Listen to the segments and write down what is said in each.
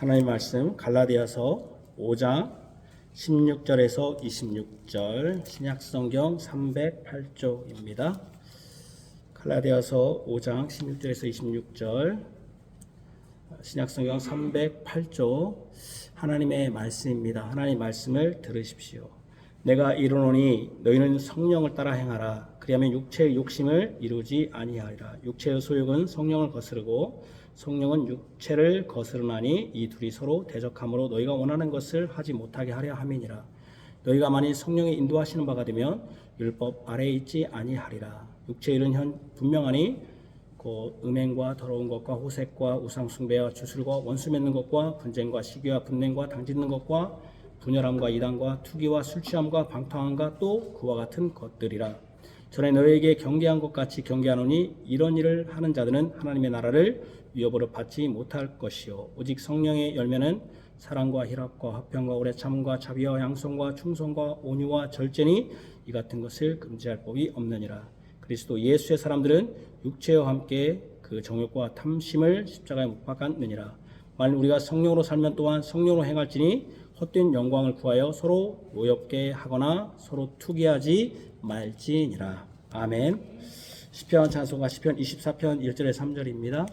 하나님 말씀 갈라디아서 5장 16절에서 26절 신약성경 308쪽입니다. 갈라디아서 5장 16절에서 26절 신약성경 308쪽 하나님의 말씀입니다. 하나님의 말씀을 들으십시오. 내가 이르노니 너희는 성령을 따라 행하라. 그리하면 육체의 욕심을 이루지 아니하리라. 육체의 소욕은 성령을 거스르고 성령은 육체를 거스르나니 이 둘이 서로 대적함으로 너희가 원하는 것을 하지 못하게 하려 함이니라. 너희가 만일 성령이 인도하시는 바가 되면 율법 아래에 있지 아니하리라. 육체의 일은 분명하니 음행과 더러운 것과 호색과 우상숭배와 주술과 원수 맺는 것과 분쟁과 시기와 분냉과 당짓는 것과 분열함과 이단과 투기와 술취함과 방탕함과 또 그와 같은 것들이라. 전에 너희에게 경계한 것 같이 경계하노니 이런 일을 하는 자들은 하나님의 나라를 위협으로 받지 못할 것이요 오직 성령의 열매는 사랑과 희락과 화평과 오래 참음과 자비와 양성과 충성과 온유와 절제니 이 같은 것을 금지할 법이 없느니라. 그리스도 예수의 사람들은 육체와 함께 그 정욕과 탐심을 십자가에 못 박았느니라. 만일 우리가 성령으로 살면 또한 성령으로 행할지니 헛된 영광을 구하여 서로 노엽게 하거나 서로 투기하지 말지니라. 아멘. 시편 찬송가 시편 24편 1절에 3절입니다.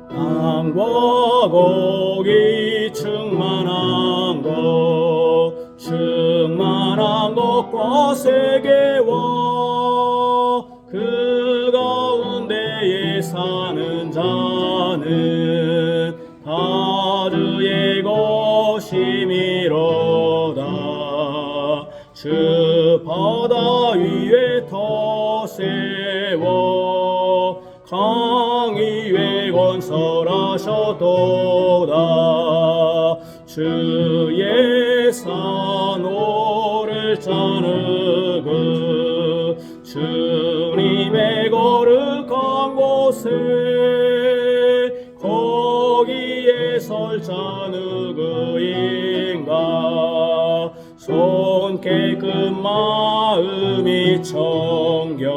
땅과 고기 충만한 것과 세계와 그 가운데에 사는 자는 다 주의 것이미로다. 주 바다 위에 터 세워 강 위에 건설하셨도다. 주의 산 오를 자르그 주님의 거룩한 곳에 거기에 설 자는 그인가 손 깨끗 마음이 청결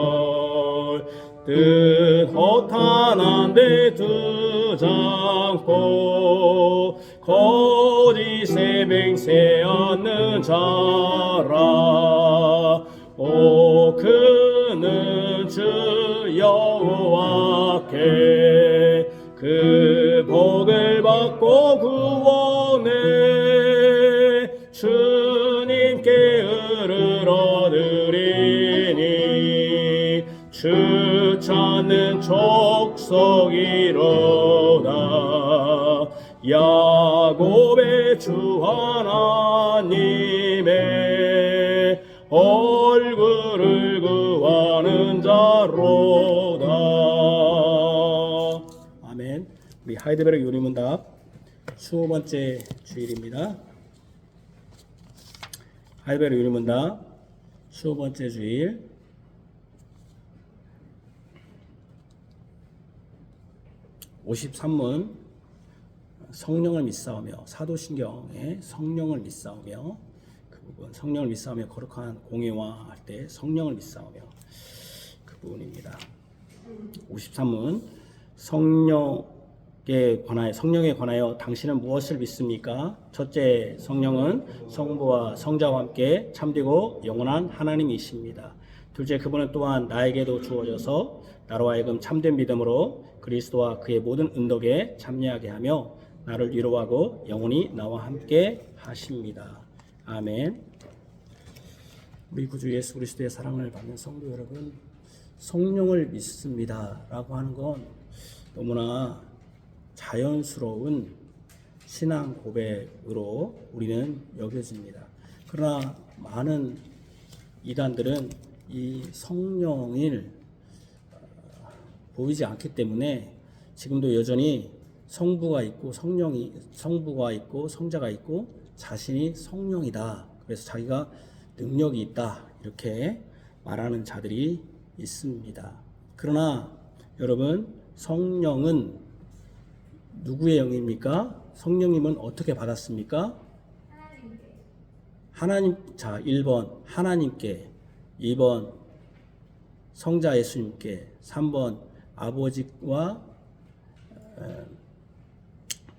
뜻 허탄한데 두지 않고 거짓에 맹세하는 자라. 오 그는 주 여호와께 그 복을 받고 구원해 주님께 의를 얻으리니 주 찾는 족속이로다. 야곱의 주 하나님의 얼굴을 구하는 자로다. 아멘. 우리 하이델베르크 요리문답 20번째 주일입니다. 하이델베르크 요리문답 20번째 주일 53문 성령을 믿사오며 사도신경에 성령을 믿사오며 그 부분 성령을 믿사오며 거룩한 공예화 할 때 성령을 믿사오며 그 부분입니다. 53문 성령에 관하여 당신은 무엇을 믿습니까? 첫째, 성령은 성부와 성자와 함께 참되고 영원한 하나님이십니다. 둘째, 그분은 또한 나에게도 주어져서 나로 하여금 참된 믿음으로 그리스도와 그의 모든 은덕에 참여하게 하며 나를 위로하고 영원히 나와 함께 하십니다. 아멘. 우리 구주 예수 그리스도의 사랑을 받는 성도 여러분, 성령을 믿습니다 라고 하는 건 너무나 자연스러운 신앙 고백으로 우리는 여겨집니다. 그러나 많은 이단들은 이 성령을 보이지 않기 때문에 지금도 여전히 성부가 있고 성부가 있고 성자가 있고 자신이 성령이다. 그래서 자기가 능력이 있다. 이렇게 말하는 자들이 있습니다. 그러나 여러분, 성령은 누구의 영입니까? 성령님은 어떻게 받았습니까? 하나님, 자, 1번 하나님께, 2번 성자 예수님께, 3번 아버지와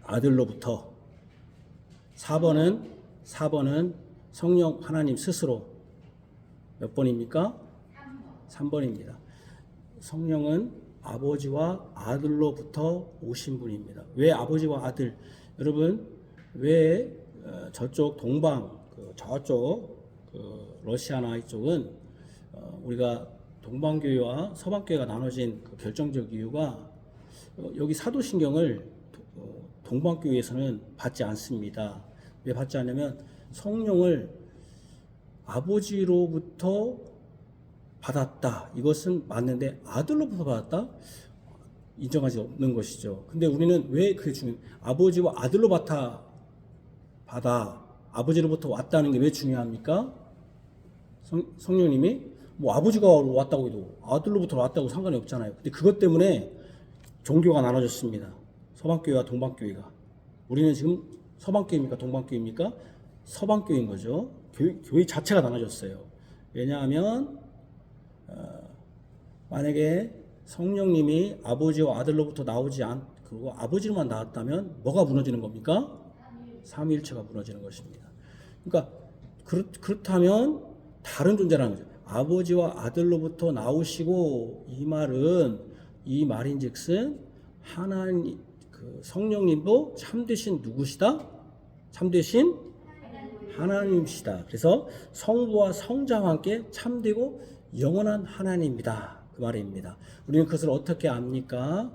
아들로부터, 4번은 성령 하나님 스스로. 몇 번입니까? 3번입니다. 성령은 아버지와 아들로부터 오신 분입니다. 왜 아버지와 아들? 여러분, 왜 저쪽 동방, 저쪽 러시아나 이쪽은 우리가 동방교회와 서방교회가 나눠진 그 결정적 이유가 여기 사도신경을 동방교회에서는 받지 않습니다. 왜 받지 않냐면 성령을 아버지로부터 받았다. 이것은 맞는데 아들로부터 받았다? 인정하지 없는 것이죠. 근데 우리는 왜 그게 중요해요? 아버지와 아들로 받아 아버지로부터 왔다는 게 왜 중요합니까? 성령님이 뭐 아버지가 왔다고 해도 아들로부터 왔다고 상관이 없잖아요. 근데 그것 때문에 종교가 나눠졌습니다. 서방교회와 동방교회가. 우리는 지금 서방교회입니까? 동방교회입니까? 서방교회인 거죠. 교회 자체가 나눠졌어요. 왜냐하면 만약에 성령님이 아버지와 아들로부터 그리고 아버지로만 나왔다면 뭐가 무너지는 겁니까? 삼위일체가 무너지는 것입니다. 그러니까 그렇다면 다른 존재라는 거죠. 아버지와 아들로부터 나오시고, 이 말인즉슨 하나님, 성령님도 참되신 누구시다? 참되신 하나님이시다. 그래서 성부와 성자와 함께 참되고 영원한 하나님이다. 그 말입니다. 우리는 그것을 어떻게 압니까?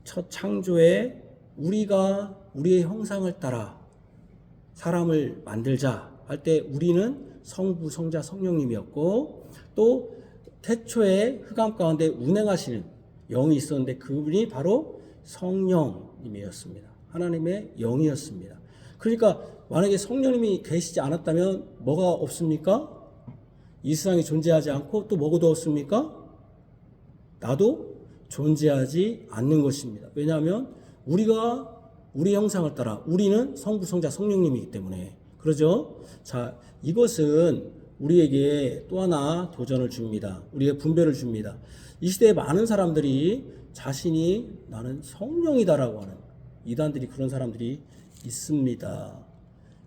첫 창조에 우리가 우리의 형상을 따라 사람을 만들자 할 때 우리는 성부, 성자, 성령님이었고, 또 태초에 흑암 가운데 운행하시는 영이 있었는데 그분이 바로 성령님이었습니다. 하나님의 영이었습니다. 그러니까 만약에 성령님이 계시지 않았다면 뭐가 없습니까? 이 세상에 존재하지 않고 또 뭐가 없습니까? 나도 존재하지 않는 것입니다. 왜냐하면 우리가 우리 형상을 따라, 우리는 성부, 성자, 성령님이기 때문에. 그러죠? 자, 이것은 우리에게 또 하나 도전을 줍니다. 우리에게 분별을 줍니다. 이 시대에 많은 사람들이 자신이 나는 성령이다라고 하는 이단들이, 그런 사람들이 있습니다.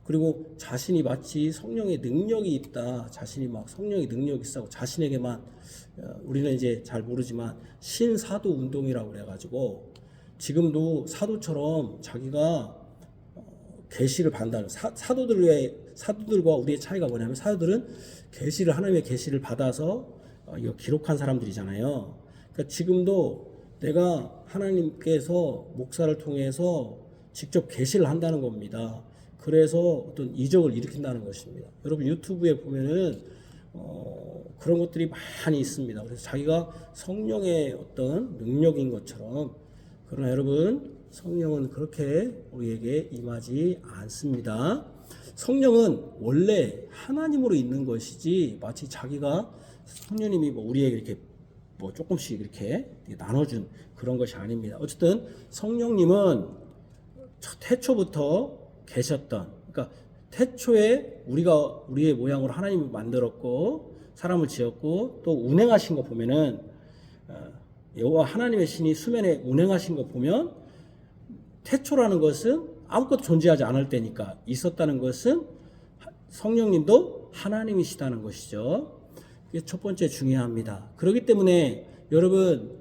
그리고 자신이 마치 성령의 능력이 있다, 자신이 막 성령의 능력이 있다고 자신에게만, 우리는 이제 잘 모르지만 신사도 운동이라고 그래가지고 지금도 사도처럼 자기가 계시를 받는다는, 사도들과 우리의 차이가 뭐냐면, 사도들은 계시를, 하나님의 계시를 받아서 이거 기록한 사람들이잖아요. 그러니까 지금도 내가 하나님께서 목사를 통해서 직접 계시를 한다는 겁니다. 그래서 어떤 이적을 일으킨다는 것입니다. 여러분 유튜브에 보면은 그런 것들이 많이 있습니다. 그래서 자기가 성령의 어떤 능력인 것처럼, 그러나 여러분 성령은 그렇게 우리에게 임하지 않습니다. 성령은 원래 하나님으로 있는 것이지 마치 자기가 성령님이 우리에게 이렇게 조금씩 이렇게 나눠준 그런 것이 아닙니다. 어쨌든 성령님은 태초부터 계셨던, 그러니까 태초에 우리의 모양으로 하나님을 만들었고 사람을 지었고, 또 운행하신 거 보면은 여호와 하나님의 신이 수면에 운행하신 거 보면, 태초라는 것은 아무것도 존재하지 않을 때니까 있었다는 것은 성령님도 하나님이시다는 것이죠. 이게 첫 번째 중요합니다. 그렇기 때문에 여러분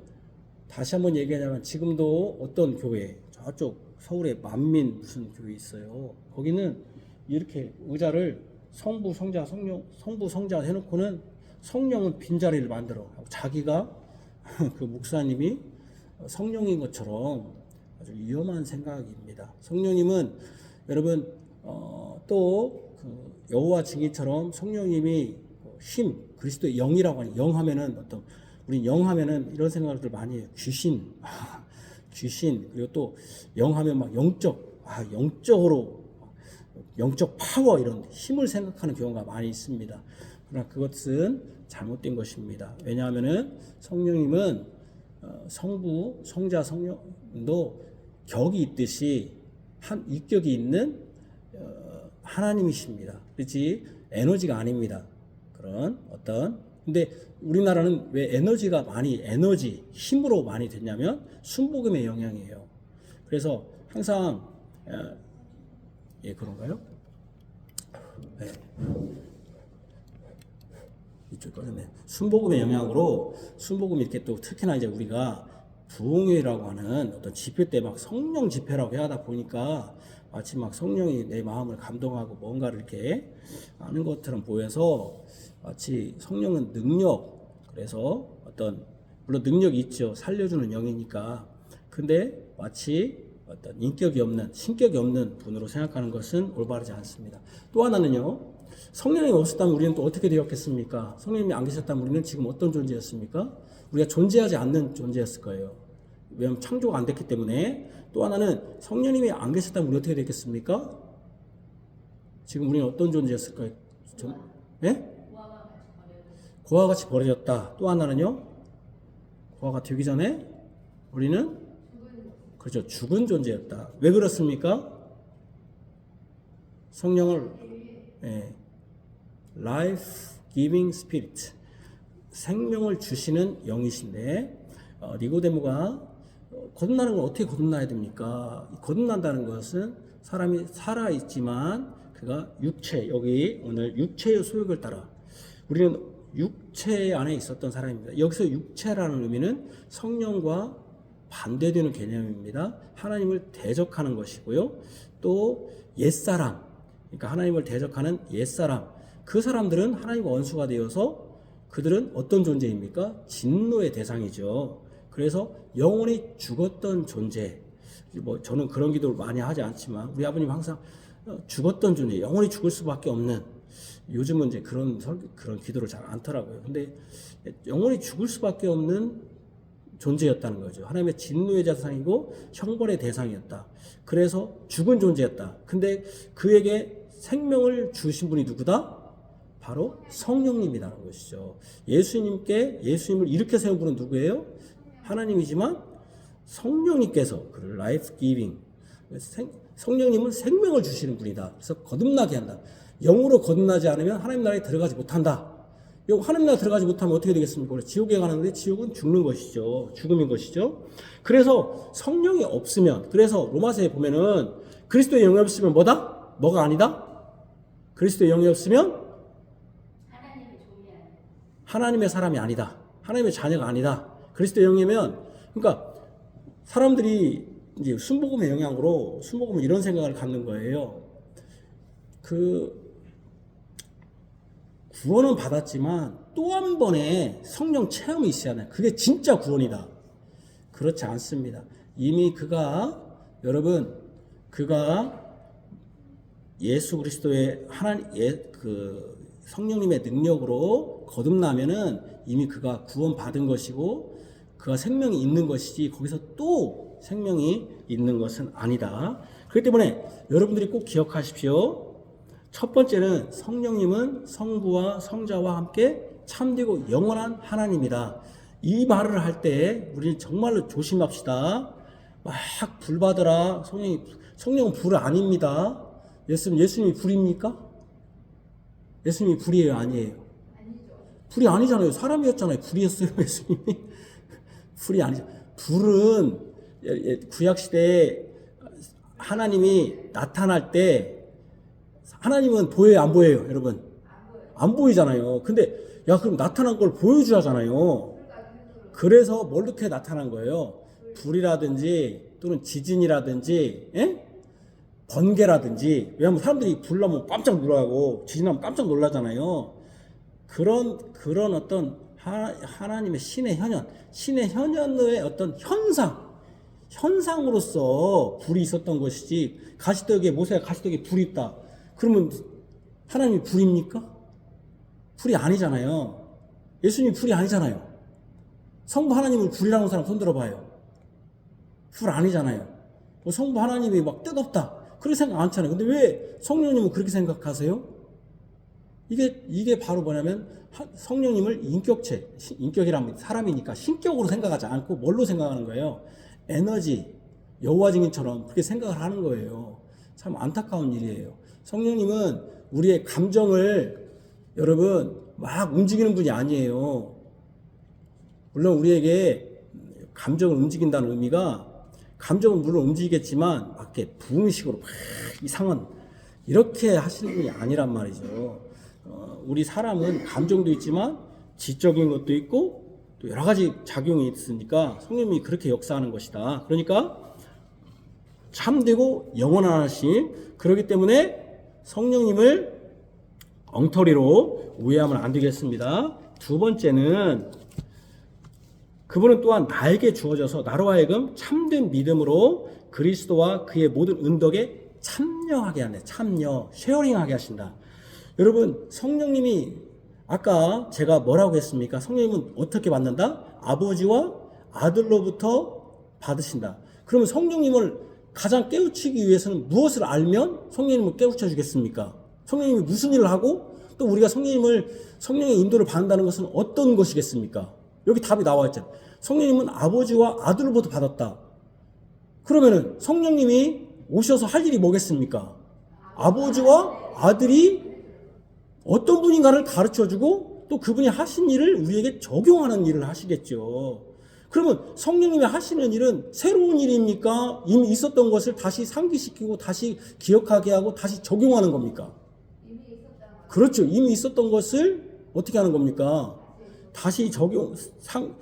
다시 한번 얘기하자면, 지금도 어떤 교회, 저쪽 서울에 만민 무슨 교회 있어요. 거기는 이렇게 의자를 성부, 성자, 성부, 성자 해놓고는 성령은 빈자리를 만들어. 자기가 그 목사님이 성령인 것처럼 아주 위험한 생각입니다. 성령님은 여러분 또 그 여호와 증인처럼 성령님이 그리스도의 영이라고 하니, 영하면은 우리 영하면은 이런 생각들 많이 해요. 귀신, 그리고 또 영하면 막 영적으로 영적 파워, 이런 힘을 생각하는 경우가 많이 있습니다. 그러나 그것은 잘못된 것입니다. 왜냐하면은 성령님은 성부, 성자, 성령도 격이 있듯이 한 위격이 있는 하나님이십니다. 그렇지? 에너지가 아닙니다. 그런 어떤 근데 우리나라는 왜 에너지가 많이 에너지 힘으로 많이 됐냐면 순복음의 영향이에요. 그래서 항상 예 그런가요? 네. 이쪽 꺼졌네. 순복음의 영향으로 순복음이 이렇게 또 특히나 이제 우리가 부흥회라고 하는 어떤 집회 때 막 성령 집회라고 하다 보니까 마치 막 성령이 내 마음을 감동하고 뭔가를 이렇게 하는 것처럼 보여서 마치 성령은 능력 그래서 어떤 물론 능력이 있죠. 살려주는 영이니까. 근데 마치 어떤 인격이 없는 신격이 없는 분으로 생각하는 것은 올바르지 않습니다. 또 하나는요. 성령이 없었다면 우리는 또 어떻게 되었겠습니까? 성령님이 안 계셨다면 우리는 지금 어떤 존재였습니까? 우리가 존재하지 않는 존재였을 거예요. 왜냐하면 창조가 안 됐기 때문에. 또 하나는 성령님이 안 계셨다면 우리 어떻게 되겠습니까? 지금 우리는 어떤 존재였을까요? 예? 고아와 같이 버려졌다. 또 하나는요? 고아가 되기 전에 우리는 그렇죠. 죽은 존재였다. 왜 그렇습니까? 성령을 life giving spirit 생명을 주시는 영이신데 니고데모가 거듭나는 걸 어떻게 거듭나야 됩니까? 거듭난다는 것은 사람이 살아있지만 그가 육체 여기 오늘 육체의 소욕을 따라 우리는 육체 안에 있었던 사람입니다. 여기서 육체라는 의미는 성령과 반대되는 개념입니다. 하나님을 대적하는 것이고요. 또 옛사람 그러니까 하나님을 대적하는 옛사람 그 사람들은 하나님과 원수가 되어서 그들은 어떤 존재입니까? 진노의 대상이죠. 그래서 영원히 죽었던 존재 뭐 저는 그런 기도를 많이 하지 않지만 우리 아버님 항상 죽었던 존재 영원히 죽을 수밖에 없는 요즘은 이제 그런 기도를 잘 않더라고요. 근데 영원히 죽을 수밖에 없는 존재였다는 거죠. 하나님의 진노의 대상이고 형벌의 대상이었다. 그래서 죽은 존재였다. 근데 그에게 생명을 주신 분이 누구다? 바로 성령님이라는 것이죠. 예수님을 일으켜 세운 분은 누구예요? 하나님이지만 성령님께서 그를 life giving 성령님은 생명을 주시는 분이다. 그래서 거듭나게 한다. 영으로 거듭나지 않으면 하나님 나라에 들어가지 못한다. 하나님 나라에 들어가지 못하면 어떻게 되겠습니까? 지옥에 가는데 지옥은 죽는 것이죠. 죽음인 것이죠. 그래서 성령이 없으면 그래서 로마서에 보면은 그리스도의 영이 없으면 뭐다? 뭐가 아니다? 그리스도의 영이 없으면 하나님의 사람이 아니다. 하나님의 자녀가 아니다. 그리스도의 영이면 그러니까 사람들이 이제 순복음의 영향으로 순복음은 이런 생각을 갖는 거예요. 구원은 받았지만 또 한 번의 성령 체험이 있어야 하나요? 그게 진짜 구원이다. 그렇지 않습니다. 이미 여러분 예수 그리스도의 성령님의 능력으로 거듭나면은 이미 그가 구원 받은 것이고 그가 생명이 있는 것이지 거기서 또 생명이 있는 것은 아니다. 그렇기 때문에 여러분들이 꼭 기억하십시오. 첫 번째는 성령님은 성부와 성자와 함께 참되고 영원한 하나님이다. 이 말을 할 때 우리는 정말로 조심합시다. 막 불 받으라. 성령은 불 아닙니다. 예수님이 불입니까? 예수님이 불이에요, 아니에요? 불이 아니잖아요. 사람이었잖아요. 불이었어요, 예수님이. 불이 아니죠. 불은 구약시대에 하나님이 나타날 때 하나님은 보여요, 안 보여요, 여러분? 안 보이잖아요. 근데 그럼 나타난 걸 보여줘야잖아요. 그래서 뭘로 나타난 거예요? 불이라든지 또는 지진이라든지 번개라든지 왜냐하면 사람들이 불 나면 깜짝 놀라고 지진하면 깜짝 놀라잖아요. 그런 어떤 하나님의 신의 현현의 어떤 현상으로서 불이 있었던 것이지 모세가 가시떡에 불이 있다. 그러면 하나님이 불입니까? 불이 아니잖아요. 예수님이 불이 아니잖아요. 성부 하나님을 불이라는 사람 손들어 봐요. 불 아니잖아요. 성부 하나님이 막 뜻없다. 그렇게 생각 안 하잖아요. 근데 왜 성령님은 그렇게 생각하세요? 이게 바로 뭐냐면 성령님을 인격이라면 사람이니까 신격으로 생각하지 않고 뭘로 생각하는 거예요? 에너지, 여호와 증인처럼 그렇게 생각을 하는 거예요. 참 안타까운 일이에요. 성령님은 우리의 감정을 여러분 막 움직이는 분이 아니에요. 물론 우리에게 감정을 움직인다는 의미가 감정은 물론 움직이겠지만 막 이렇게 부흥식으로 막 이상한 이렇게 하시는 분이 아니란 말이죠. 우리 사람은 감정도 있지만 지적인 것도 있고 또 여러 가지 작용이 있으니까 성령님이 그렇게 역사하는 것이다. 그러니까 참되고 영원한 하심, 그렇기 때문에 성령님을 엉터리로 오해하면 안 되겠습니다. 두 번째는 그분은 또한 나에게 주어져서 나로 하여금 참된 믿음으로 그리스도와 그의 모든 은덕에 참여하게 하네. 참여, 쉐어링하게 하신다. 여러분, 성령님이 아까 제가 뭐라고 했습니까? 성령님은 어떻게 받는다? 아버지와 아들로부터 받으신다. 그러면 성령님을 가장 깨우치기 위해서는 무엇을 알면 성령님을 깨우쳐 주겠습니까? 성령님이 무슨 일을 하고 또 우리가 성령의 인도를 받는다는 것은 어떤 것이겠습니까? 여기 답이 나와 있잖아요. 성령님은 아버지와 아들로부터 받았다. 그러면은 성령님이 오셔서 할 일이 뭐겠습니까? 아버지와 아들이 어떤 분인가를 가르쳐주고 또 그분이 하신 일을 우리에게 적용하는 일을 하시겠죠. 그러면 성령님이 하시는 일은 새로운 일입니까? 이미 있었던 것을 다시 상기시키고 다시 기억하게 하고 다시 적용하는 겁니까? 그렇죠. 이미 있었던 것을 어떻게 하는 겁니까? 다시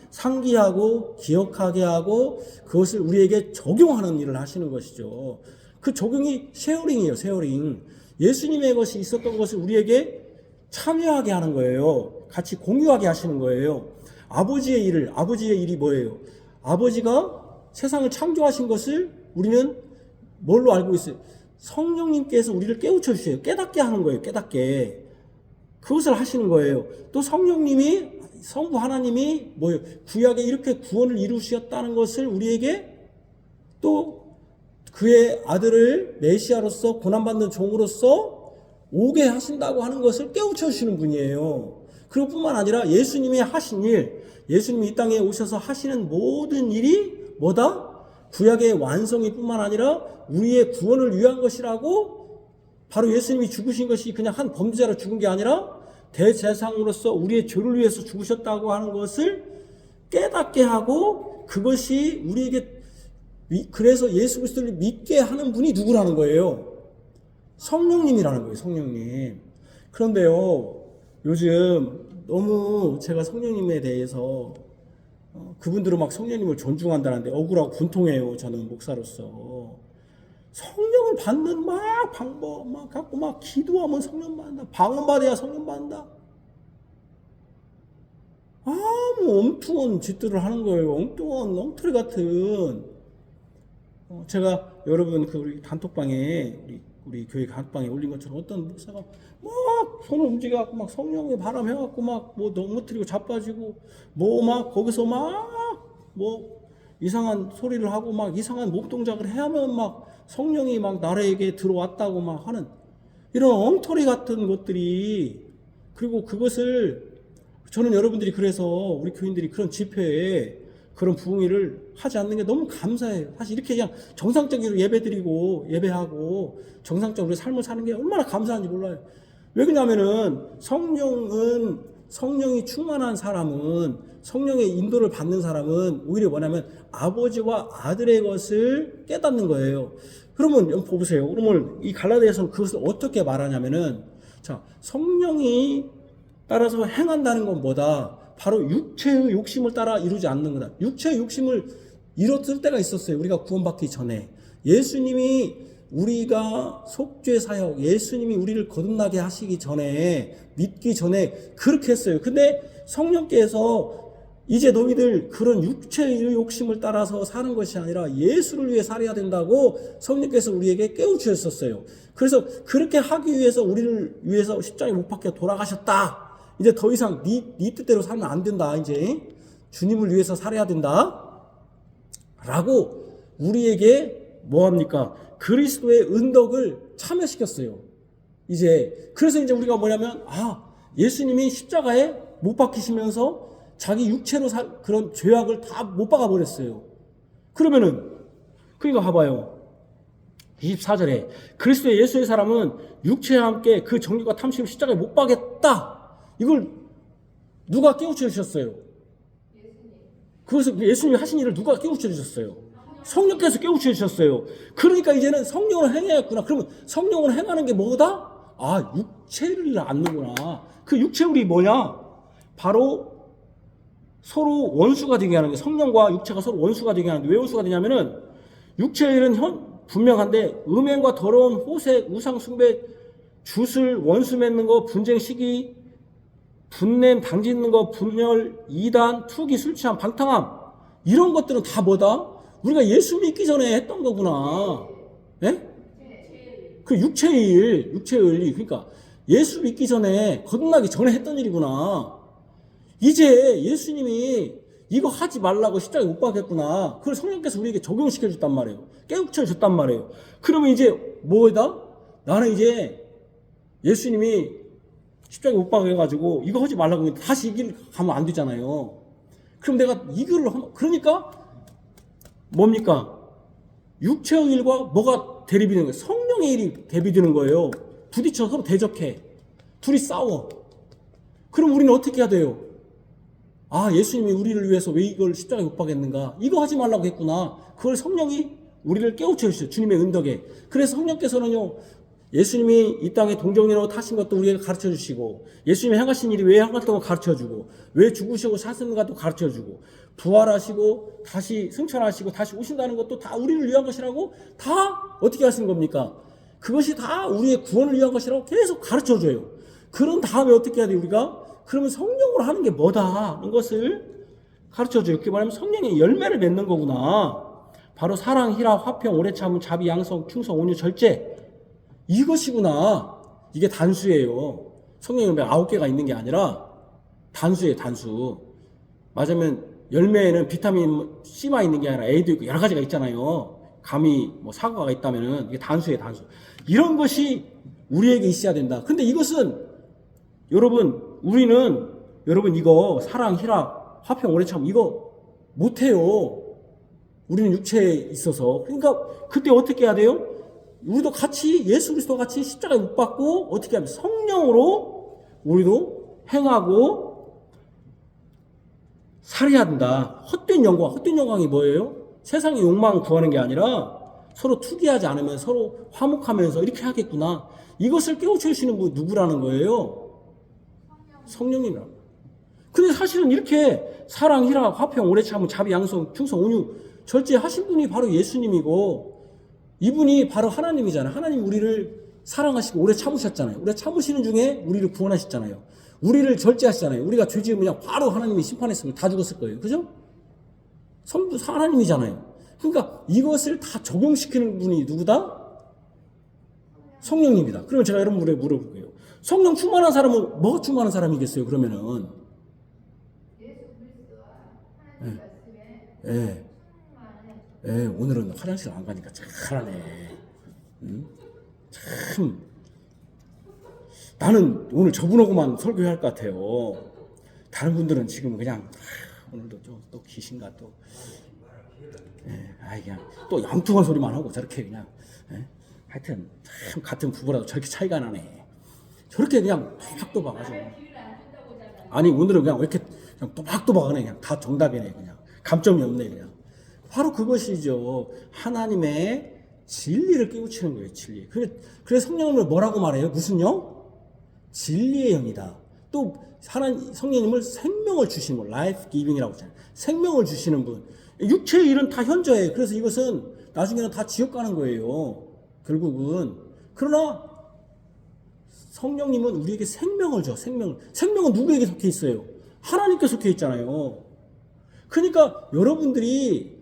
상기하고 기억하게 하고 그것을 우리에게 적용하는 일을 하시는 것이죠. 그 적용이 쉐어링이에요. 쉐어링. 예수님의 것이 있었던 것을 우리에게 참여하게 하는 거예요. 같이 공유하게 하시는 거예요. 아버지의 일이 뭐예요? 아버지가 세상을 창조하신 것을 우리는 뭘로 알고 있어요? 성령님께서 우리를 깨우쳐 주세요. 깨닫게 하는 거예요. 깨닫게. 그것을 하시는 거예요. 또 성령님이 성부 하나님이 뭐예요? 구약에 이렇게 구원을 이루셨다는 것을 우리에게 또 그의 아들을 메시아로서 고난받는 종으로서 오게 하신다고 하는 것을 깨우쳐 주시는 분이에요. 그리고 뿐만 아니라 예수님이 하신 일, 예수님이 이 땅에 오셔서 하시는 모든 일이 뭐다? 구약의 완성이 뿐만 아니라 우리의 구원을 위한 것이라고 바로 예수님이 죽으신 것이 그냥 한 범죄자로 죽은 게 아니라 대제사장으로서 우리의 죄를 위해서 죽으셨다고 하는 것을 깨닫게 하고 그것이 우리에게 그래서 예수 그리스도를 믿게 하는 분이 누구라는 거예요? 성령님이라는 거예요. 성령님. 그런데요, 요즘 너무 제가 성령님에 대해서 그분들은 막 성령님을 존중한다는데 억울하고 분통해요. 저는 목사로서. 성령을 받는 막 방법 막 갖고 막 기도하면 성령 받는다. 방언받아야 성령 받는다. 아무 엉뚱한 짓들을 하는 거예요. 엉뚱한 엉터리 같은. 제가 여러분 그 우리 단톡방에 우리 교회 단톡방에 올린 것처럼 어떤 목사가 막 손을 움직여갖고 막 성령의 바람 해갖고 막 뭐 넘어뜨리고 자빠지고 뭐 막 거기서 막 뭐 이상한 소리를 하고 막 이상한 몸 동작을 해야만 막 성령이 막 나에게 들어왔다고 막 하는 이런 엉터리 같은 것들이, 그리고 그것을 저는 여러분들이 그래서 우리 교인들이 그런 집회에 그런 부흥회를 하지 않는 게 너무 감사해요. 사실 이렇게 그냥 정상적으로 예배드리고 예배하고 정상적으로 삶을 사는 게 얼마나 감사한지 몰라요. 왜 그러냐면은 성령이 충만한 사람은, 성령의 인도를 받는 사람은 오히려 뭐냐면 아버지와 아들의 것을 깨닫는 거예요. 그러면 보세요. 그러면 이 갈라디아서는 그것을 어떻게 말하냐면은, 자, 성령이 따라서 행한다는 건 뭐다? 바로 육체의 욕심을 따라 이루지 않는 거다. 육체의 욕심을 이뤘을 때가 있었어요. 우리가 구원받기 전에. 예수님이 우리가 속죄 사역, 예수님이 우리를 거듭나게 하시기 전에, 믿기 전에 그렇게 했어요. 근데 성령께서 이제 너희들 그런 육체의 욕심을 따라서 사는 것이 아니라 예수를 위해 살아야 된다고 성령께서 우리에게 깨우치셨어요. 그래서 그렇게 하기 위해서 우리를 위해서 십자가에 못 박혀 돌아가셨다. 이제 더 이상 네 뜻대로 살면 안 된다. 이제 주님을 위해서 살아야 된다. 라고 우리에게 뭐합니까? 그리스도의 은덕을 참여시켰어요. 그래서 이제 우리가 뭐냐면, 예수님이 십자가에 못 박히시면서 자기 육체로 그런 죄악을 다 못 박아버렸어요. 그러니까 봐봐요. 24절에 그리스도의 예수의 사람은 육체와 함께 그 정욕과 탐심을 십자가에 못 박겠다. 이걸 누가 깨우쳐 주셨어요? 그것을 예수님이 하신 일을 누가 깨우쳐 주셨어요? 성령께서 깨우쳐 주셨어요. 그러니까 이제는 성령을 행해야겠구나. 그러면 성령을 행하는 게 뭐다? 아, 육체를 않는구나. 그 육체울이 뭐냐? 바로 서로 원수가 되게 하는 게, 성령과 육체가 서로 원수가 되게 하는데, 왜 원수가 되냐면은 육체일은 분명한데 음행과 더러운 호색, 우상 숭배, 주술, 원수 맺는 거, 분쟁, 시기, 분냄, 당짓는 거, 분열, 이단, 투기, 술 취함, 방탕함, 이런 것들은 다 뭐다? 우리가 예수 믿기 전에 했던 거구나. 예? 그 육체의 일. 그러니까 예수 믿기 전에, 거듭나기 전에 했던 일이구나. 이제 예수님이 이거 하지 말라고 십자가에 못 박겠구나. 그걸 성령께서 우리에게 적용시켜 줬단 말이에요. 깨우쳐 줬단 말이에요. 그러면 이제 뭐다? 나는 이제 예수님이 십자가에 못 박아가지고 이거 하지 말라고 했는데 다시 이 길 가면 안 되잖아요. 그럼 내가 이 길을 그러니까 뭡니까? 육체의 일과 뭐가 대립이 되는 거예요? 성령의 일이 대비되는 거예요. 부딪혀 서로 대적해. 둘이 싸워. 그럼 우리는 어떻게 해야 돼요? 아, 예수님이 우리를 위해서 왜 이걸 십자가에 못 박겠는가? 이거 하지 말라고 했구나. 그걸 성령이 우리를 깨우쳐 주셨어요. 주님의 은덕에. 그래서 성령께서는요, 예수님이 이 땅에 동정이로 타신 것도 우리에게 가르쳐 주시고, 예수님이 행하신 일이 왜 행했던 거 가르쳐 주고, 왜 죽으시고 사셨는가도 가르쳐 주고, 부활하시고 다시 승천하시고 다시 오신다는 것도 다 우리를 위한 것이라고 다 어떻게 하시는 겁니까? 그것이 다 우리의 구원을 위한 것이라고 계속 가르쳐 줘요. 그런 다음에 어떻게 해야 돼요, 우리가? 그러면 성령으로 하는 게 뭐다? 이런 것을 가르쳐 줘요. 이렇게 말하면 성령의 열매를 맺는 거구나. 바로 사랑, 희락, 화평, 오래 참음, 자비, 양성, 충성, 온유, 절제. 이것이구나. 이게 단수예요. 성령 열매 9개가 있는 게 아니라 단수예요, 단수. 맞으면 열매에는 비타민 C만 있는 게 아니라 A도 있고 여러 가지가 있잖아요. 감이 뭐 사과가 있다면은 이게 단수예요, 단수. 이런 것이 우리에게 있어야 된다. 근데 이것은 여러분 이거 사랑, 희락, 화평, 오래 참 이거 못해요. 우리는 육체에 있어서. 그러니까 그때 어떻게 해야 돼요? 우리도 같이 예수 그리스도와 같이 십자가에 못 박고 어떻게 하면 성령으로 우리도 행하고 살아야 된다. 헛된 영광이 뭐예요? 세상의 욕망 구하는 게 아니라 서로 투기하지 않으면 서로 화목하면서 이렇게 하겠구나. 이것을 깨우쳐 주시는 분 누구라는 거예요? 성령님이라고. 근데 사실은 이렇게 사랑, 희락, 화평, 오래 참음, 자비, 양성, 충성, 온유, 절제 하신 분이 바로 예수님이고 이분이 바로 하나님이잖아요. 하나님 우리를 사랑하시고 오래 참으셨잖아요. 오래 참으시는 중에 우리를 구원하셨잖아요. 우리를 절제하시잖아요. 우리가 죄 지으면 그냥 바로 하나님이 심판했으면 다 죽었을 거예요. 그죠? 하나님이잖아요. 그러니까 이것을 다 적용시키는 분이 누구다? 성령님이다. 그러면 제가 여러분에게 물어볼게요. 성령 충만한 사람은 뭐가 충만한 사람이겠어요? 그러면은 예수 그리스도와 하나님 말씀에 충만해. 오늘은 화장실 안 가니까 잘하네. 참 나는 오늘 저분하고만 설교할 것 같아요. 다른 분들은 지금 그냥 오늘도 좀 또 귀신가 또 그냥 또 엉뚱한 소리만 하고 저렇게 그냥 하여튼 참 같은 부부라도 저렇게 차이가 나네. 저렇게 그냥 또박또박하죠. 아니 오늘은 그냥 왜 이렇게 그냥 또박또박하네. 그냥 다 정답이네. 그냥 감점이 없네. 그냥 바로 그것이죠. 하나님의 진리를 깨우치는 거예요. 진리. 그래서 성령님을 뭐라고 말해요? 무슨 영? 진리의 영이다. 또 성령님을 생명을 주시는 분, life giving이라고 하잖아요. 생명을 주시는 분. 육체의 일은 다 현저해요. 그래서 이것은 나중에는 다 지옥 가는 거예요. 결국은. 그러나 성령님은 우리에게 생명을 줘. 생명은 누구에게 속해 있어요? 하나님께 속해 있잖아요. 그러니까 여러분들이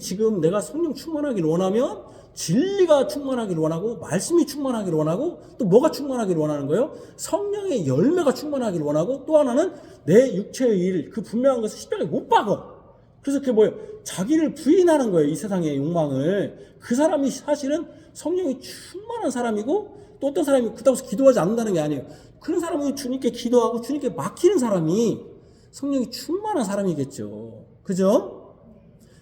지금 내가 성령 충만하기를 원하면 진리가 충만하기를 원하고 말씀이 충만하기를 원하고 또 뭐가 충만하기를 원하는 거예요? 성령의 열매가 충만하기를 원하고 또 하나는 내 육체의 일, 그 분명한 것을 십자가에 못 박어. 그래서 그게 뭐예요? 자기를 부인하는 거예요. 이 세상의 욕망을. 그 사람이 사실은 성령이 충만한 사람이고 또 어떤 사람이 그렇다고 해서 기도하지 않는다는 게 아니에요. 그런 사람은 주님께 기도하고 주님께 맡기는 사람이 성령이 충만한 사람이겠죠. 그죠?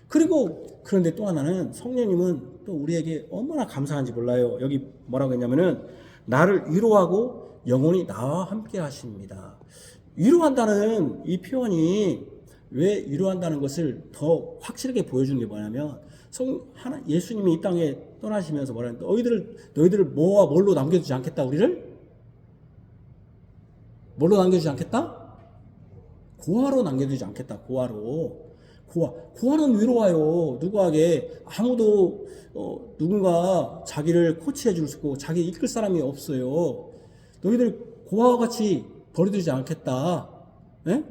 그런데 또 하나는 성령님은 또 우리에게 얼마나 감사한지 몰라요. 여기 뭐라고 했냐면은 나를 위로하고 영원히 나와 함께 하십니다. 위로한다는 이 표현이 왜 위로한다는 것을 더 확실하게 보여주는 게 뭐냐면 예수님이 이 땅에 떠나시면서 뭐라는 너희들을 뭐와 뭘로 남겨두지 않겠다. 우리를 뭘로 남겨두지 않겠다? 고아로 남겨두지 않겠다. 고아는 위로와요. 누구에게 아무도 누군가 자기를 코치해 줄 수 없고 자기 이끌 사람이 없어요. 너희들 고아와 같이 버려두지 않겠다. 네?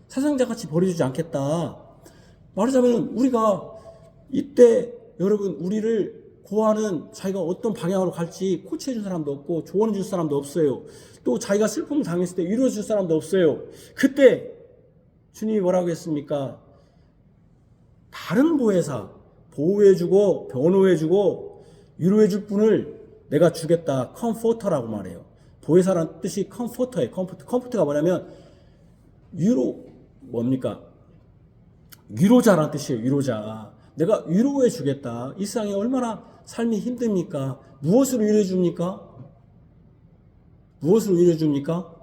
사상자 같이 버려두지 않겠다. 말하자면 우리가 이때 여러분 우리를 고아는 자기가 어떤 방향으로 갈지 코치해 줄 사람도 없고 조언해 줄 사람도 없어요. 또 자기가 슬픔을 당했을 때 위로해 줄 사람도 없어요. 그때 주님이 뭐라고 했습니까? 다른 보혜사, 보호해주고 변호해주고 위로해줄 분을 내가 주겠다. 컴포터라고 말해요. 보혜사라는 뜻이 컴포터예요. 컴포터가 뭐냐면 뭡니까? 위로자라는 뜻이에요. 위로자. 내가 위로해 주겠다. 이 세상에 얼마나 삶이 힘듭니까? 무엇으로 위로해 줍니까? 무엇으로 위로해 줍니까?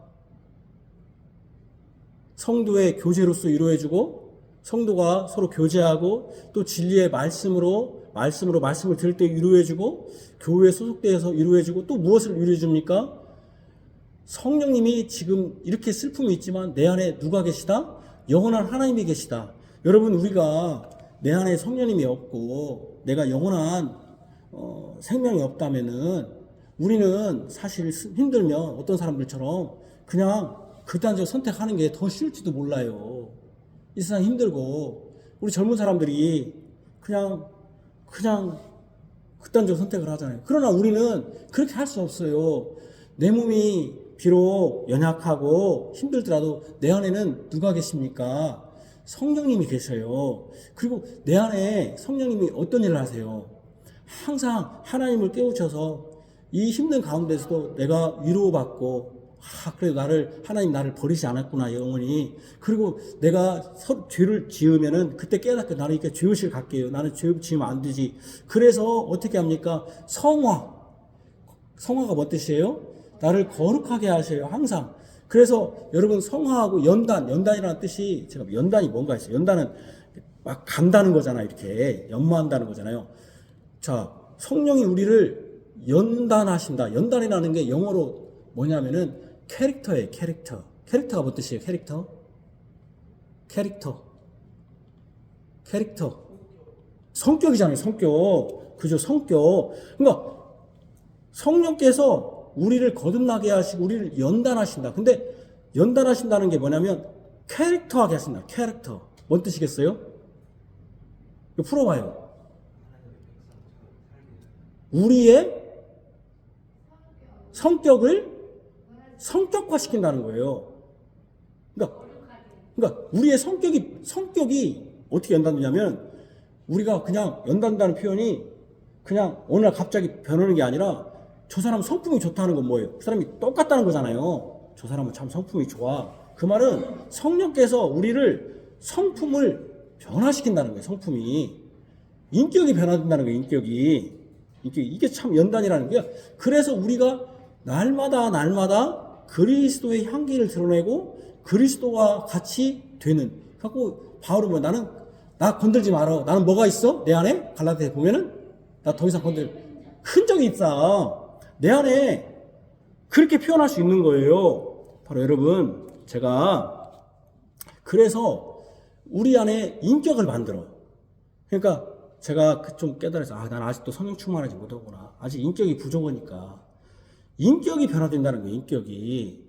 성도의 교제로서 위로해 주고 성도가 서로 교제하고 또 진리의 말씀으로 말씀을 들을 때 위로해 주고 교회에 소속되어서 위로해 주고 또 무엇을 위로해 줍니까? 성령님이 지금 이렇게 슬픔이 있지만 내 안에 누가 계시다? 영원한 하나님이 계시다. 여러분 우리가 내 안에 성령님이 없고 내가 영원한 생명이 없다면은 우리는 사실 힘들면 어떤 사람들처럼 그냥 극단적 선택하는 게 더 쉬울지도 몰라요. 이 세상 힘들고 우리 젊은 사람들이 그냥 극단적 선택을 하잖아요. 그러나 우리는 그렇게 할 수 없어요. 내 몸이 비록 연약하고 힘들더라도 내 안에는 누가 계십니까? 성령님이 계셔요. 그리고 내 안에 성령님이 어떤 일을 하세요? 항상 하나님을 깨우쳐서 이 힘든 가운데서도 내가 위로받고 그래도 하나님 나를 버리지 않았구나 영원히. 그리고 내가 죄를 지으면은 그때 깨닫게 나는 이렇게 죄의식을 갖게요. 나는 죄 지으면 안 되지. 그래서 어떻게 합니까? 성화가 뭐 뜻이에요? 나를 거룩하게 하셔요. 항상. 그래서 여러분 성화하고 연단이라는 뜻이 제가 연단이 뭔가 있어요. 연단은 막 간다는 거잖아요. 이렇게 연마한다는 거잖아요. 자, 성령이 우리를 연단하신다. 연단이라는 게 영어로 뭐냐면은 캐릭터예요. 캐릭터가 뭐 뜻이에요? 캐릭터. 성격이잖아요. 성격. 그죠? 성격. 그러니까 성령께서 우리를 거듭나게 하시고 우리를 연단하신다. 근데 연단하신다는 게 뭐냐면 캐릭터하게 하신다. 캐릭터. 뭔 뜻이겠어요? 이거 풀어봐요. 우리의 성격을 성격화시킨다는 거예요. 그러니까 우리의 성격이 어떻게 연단되냐면 우리가 그냥 연단다는 표현이 그냥 어느 날 갑자기 변하는 게 아니라 저 사람 성품이 좋다는 건 뭐예요? 그 사람이 똑같다는 거잖아요. 저 사람은 참 성품이 좋아. 그 말은 성령께서 우리를 성품을 변화시킨다는 거예요. 성품이. 인격이 변화된다는 거예요. 이게 참 연단이라는 거예요. 그래서 우리가 날마다 그리스도의 향기를 드러내고 그리스도와 같이 되는. 갖고 바울은 뭐 나 건들지 마라. 나는 뭐가 있어? 내 안에 갈라디아에 보면은 나 더 이상 흔적이 있어. 내 안에 그렇게 표현할 수 있는 거예요. 바로 여러분 제가 그래서 우리 안에 인격을 만들어. 그러니까 제가 좀 깨달아서 난 아직도 성령 충만하지 못하구나. 아직 인격이 부족하니까. 인격이 변화된다는 거예요. 인격이.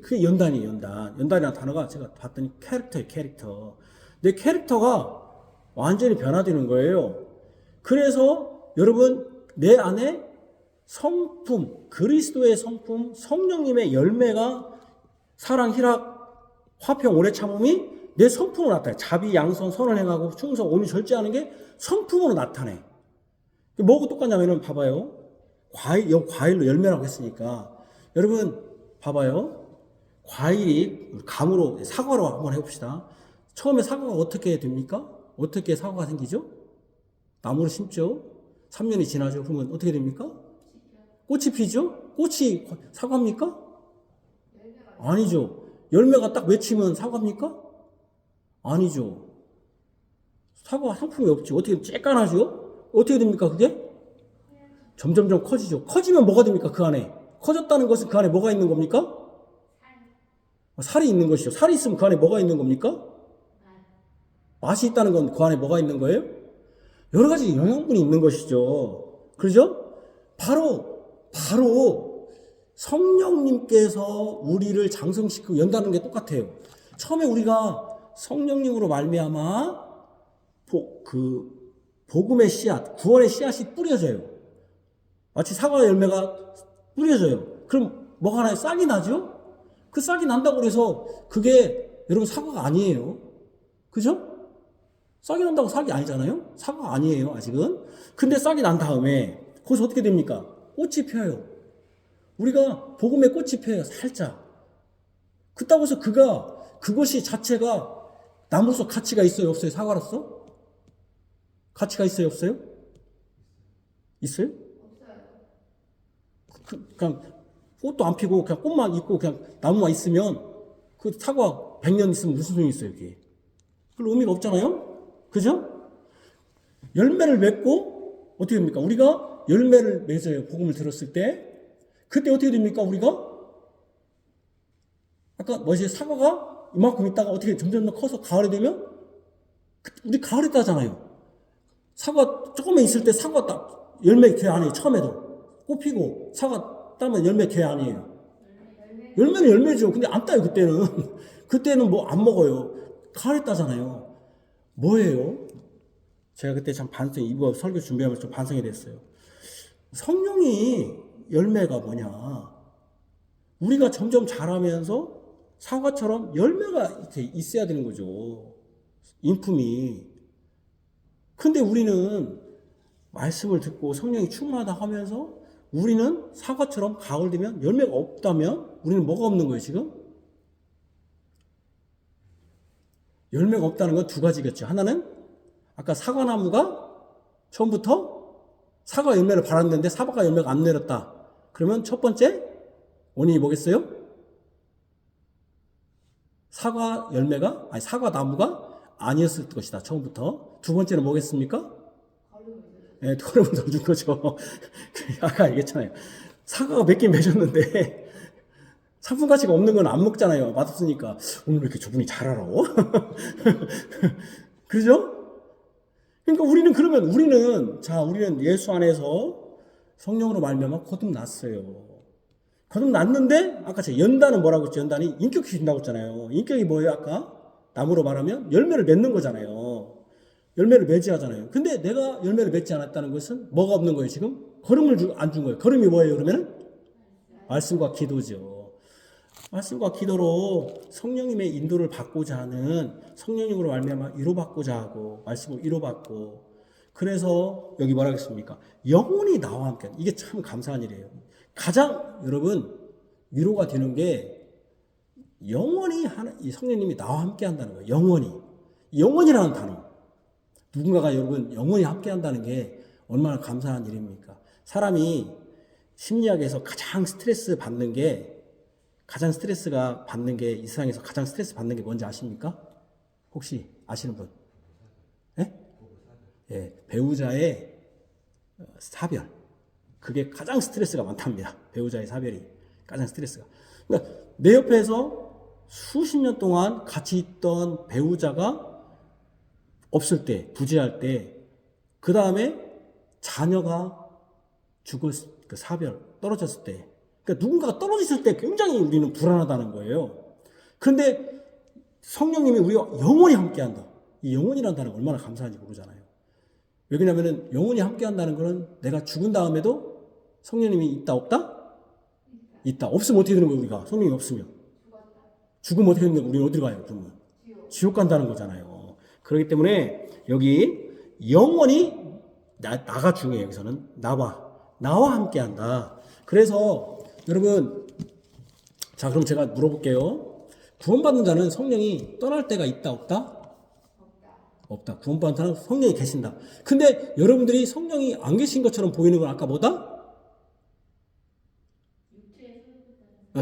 그게 연단이에요. 연단이라는 단어가 제가 봤더니 캐릭터예요. 캐릭터. 내 캐릭터가 완전히 변화되는 거예요. 그래서 여러분 내 안에 성품, 그리스도의 성품, 성령님의 열매가 사랑, 희락, 화평, 오래 참음이 내 성품으로 나타나요. 자비, 양선, 선을 행하고 충성, 온유, 절제하는 게 성품으로 나타내. 뭐하고 똑같냐면은 봐봐요. 과일로 열매라고 했으니까. 여러분, 봐봐요. 과일이, 감으로, 사과로 한번 해봅시다. 처음에 사과가 어떻게 됩니까? 어떻게 사과가 생기죠? 나무를 심죠? 3년이 지나죠. 그러면 어떻게 됩니까? 꽃이 피죠? 꽃이 사과입니까? 아니죠. 열매가 딱 맺히면 사과입니까? 아니죠. 사과 상품이 없죠. 어떻게 쬐깐하죠? 어떻게 됩니까 그게? 점점점 커지죠. 커지면 뭐가 됩니까 그 안에? 커졌다는 것은 그 안에 뭐가 있는 겁니까? 살이 있는 것이죠. 살이 있으면 그 안에 뭐가 있는 겁니까? 맛이 있다는 건 그 안에 뭐가 있는 거예요? 여러 가지 영양분이 있는 것이죠. 그렇죠? 바로 성령님께서 우리를 장성시키고 연다는 게 똑같아요. 처음에 우리가 성령님으로 말미암아 복음의 씨앗, 구원의 씨앗이 뿌려져요. 마치 사과 열매가 뿌려져요. 그럼 뭐가 나요? 싹이 나죠? 그 싹이 난다고 해서 그게 여러분 사과가 아니에요. 그죠? 싹이 난다고 싹이 아니잖아요? 사과가 아니에요, 아직은. 근데 싹이 난 다음에 거기서 어떻게 됩니까? 꽃이 펴요. 우리가 복음의 꽃이 펴요, 살짝. 그렇다고 해서 그것이 자체가 나무로서 가치가 있어요, 없어요? 사과로서? 가치가 있어요, 없어요? 있어요? 그냥 꽃도 안 피고 그냥 꽃만 있고 그냥 나무만 있으면 그 사과 100년 있으면 무슨 소용이 있어요, 이게? 별로 의미가 없잖아요? 그죠? 열매를 맺고 어떻게 됩니까? 우리가 열매를 맺어요. 복음을 들었을 때. 그때 어떻게 됩니까? 우리가? 아까 뭐지? 사과가 이만큼 있다가 어떻게 점점 더 커서 가을이 되면 우리 가을에 따잖아요. 사과 조금만 있을 때 사과 딱 열매 개 아니에요. 처음에도. 꽃 피고 사과 따면 열매 개 아니에요. 열매는 열매죠. 근데 안 따요, 그때는. 그때는 뭐 안 먹어요. 가을에 따잖아요. 뭐예요? 제가 그때 참 이거 설교 준비하면서 좀 반성이 됐어요. 성령이 열매가 뭐냐? 우리가 점점 자라면서 사과처럼 열매가 이렇게 있어야 되는 거죠. 인품이. 근데 우리는 말씀을 듣고 성령이 충만하다 하면서 우리는 사과처럼 가을 되면 열매가 없다면 우리는 뭐가 없는 거예요, 지금? 열매가 없다는 건 두 가지겠죠. 하나는 아까 사과나무가 처음부터 사과 열매를 발았는데 사과 열매가 안 내렸다. 그러면 첫 번째 원인이 뭐겠어요? 사과나무가 아니었을 것이다. 처음부터. 두 번째는 뭐겠습니까? 네, 걸음을 던진 거죠. 아까 얘기했잖아요. 사과가 몇 개 맺었는데 상품 가치가 없는 건 안 먹잖아요. 맛없으니까. 오늘 왜 이렇게 저분이 잘 알아? 그죠? 그러니까 우리는 예수 안에서 성령으로 말미암아 거듭났어요. 거듭났는데 아까 제가 연단은 뭐라고 했죠? 연단이 인격이 준다고 했잖아요. 인격이 뭐예요? 아까 나무로 말하면 열매를 맺는 거잖아요. 열매를 맺어야잖아요. 근데 내가 열매를 맺지 않았다는 것은 뭐가 없는 거예요, 지금? 걸음을 안 준 거예요. 걸음이 뭐예요, 그러면은? 말씀과 기도죠. 말씀과 기도로 성령님의 인도를 받고자 하는 성령님으로 말미암아 위로받고자 하고 말씀으로 위로받고 그래서 여기 뭐라 하겠습니까? 영원히 나와 함께 이게 참 감사한 일이에요. 가장 여러분 위로가 되는 게 영원히 이 성령님이 나와 함께 한다는 거예요. 영원이라는 단어. 누군가가 여러분 영원히 함께 한다는 게 얼마나 감사한 일입니까? 사람이 심리학에서 가장 스트레스가 받는 게 이 세상에서 가장 스트레스 받는 게 뭔지 아십니까? 혹시 아시는 분? 네? 예, 배우자의 사별. 그게 가장 스트레스가 많답니다. 배우자의 사별이 가장 스트레스가. 그러니까 내 옆에서 수십 년 동안 같이 있던 배우자가 없을 때, 부재할 때, 그 다음에 자녀가 그 사별, 떨어졌을 때, 그러니까 누군가가 떨어졌을 때 굉장히 우리는 불안하다는 거예요. 그런데 성령님이 우리와 영원히 함께한다. 이 영원이라는 단어가 얼마나 감사한지 모르잖아요. 왜 그러냐면은 영원히 함께한다는 것은 내가 죽은 다음에도 성령님이 있다 없다? 있다. 없으면 어떻게 되는 거예요, 우리가? 성령이 없으면. 죽으면 어떻게 되는 거예요? 우리는 어디로 가요, 그러면? 지옥 간다는 거잖아요. 그렇기 때문에 여기 영원히 나가 중요해요. 여기서는 나와 함께한다. 그래서 여러분, 자 그럼 제가 물어볼게요. 구원받는 자는 성령이 떠날 때가 있다 없다? 없다. 구원받은 사람 성령이 계신다. 근데 여러분들이 성령이 안 계신 것처럼 보이는 건 아까 뭐다?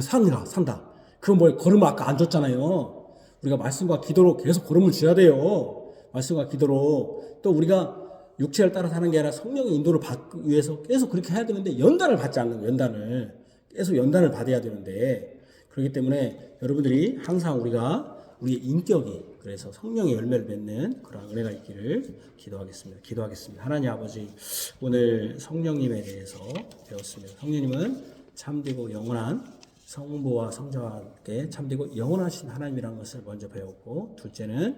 산다. 그건 뭐예요? 걸음을 아까 안 줬잖아요. 우리가 말씀과 기도로 계속 걸음을 줘야 돼요. 말씀과 기도로. 또 우리가 육체를 따라 사는 게 아니라 성령의 인도를 받기 위해서 계속 그렇게 해야 되는데 연단을 받지 않는 거예요. 연단을. 계속 연단을 받아야 되는데 그렇기 때문에 여러분들이 항상 우리의 인격이 그래서 성령의 열매를 맺는 그런 은혜가 있기를 기도하겠습니다. 하나님 아버지, 오늘 성령님에 대해서 배웠습니다. 성령님은 참되고 영원한 성부와 성자와 함께 참되고 영원하신 하나님이라는 것을 먼저 배웠고, 둘째는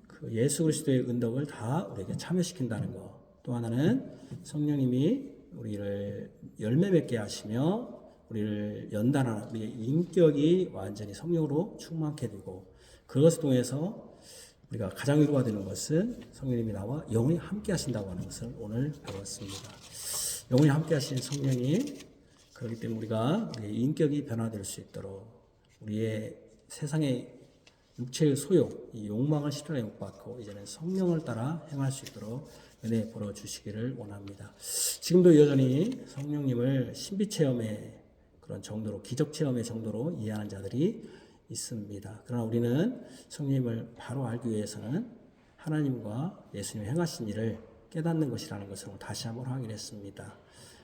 그 예수 그리스도의 은덕을 다 우리에게 참여시킨다는 것. 또 하나는 성령님이 우리를 열매 맺게 하시며 우리를 연단하는 우리의 인격이 완전히 성령으로 충만케 되고, 그것을 통해서 우리가 가장 위로가 되는 것은 성령님이 나와 영원히 함께 하신다고 하는 것을 오늘 배웠습니다. 영원히 함께 하신 성령님, 그렇기 때문에 우리가 우리의 인격이 변화될 수 있도록 우리의 세상의 육체의 소욕, 이 욕망을 십자가에 못 박고 이제는 성령을 따라 행할 수 있도록 은혜 벌어 주시기를 원합니다. 지금도 여전히 성령님을 신비 체험의 그런 정도로, 기적 체험의 정도로 이해하는 자들이 있습니다. 그러나 우리는 성령님을 바로 알기 위해서는 하나님과 예수님이 행하신 일을 깨닫는 것이라는 것을 다시 한번 확인했습니다.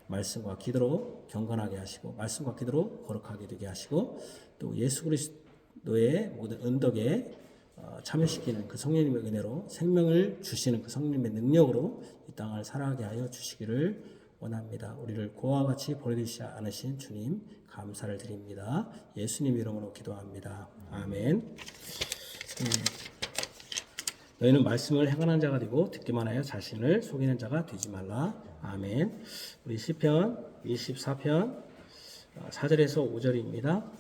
말씀과 기도로 경건하게 하시고, 말씀과 기도로 거룩하게 되게 하시고, 또 예수 그리스도의 모든 은덕에 참여시키는 그 성령님의 은혜로 생명을 주시는 그 성령님의 능력으로 이 땅을 살아가게 하여 주시기를 원합니다. 우리를 고와 같이 버리시지 않으신 주님 감사를 드립니다. 예수님 이름으로 기도합니다. 아멘. 너희는 말씀을 행하는 자가 되고 듣기만 하여 자신을 속이는 자가 되지 말라. 아멘. 우리 시편 24편 4절에서 5절입니다.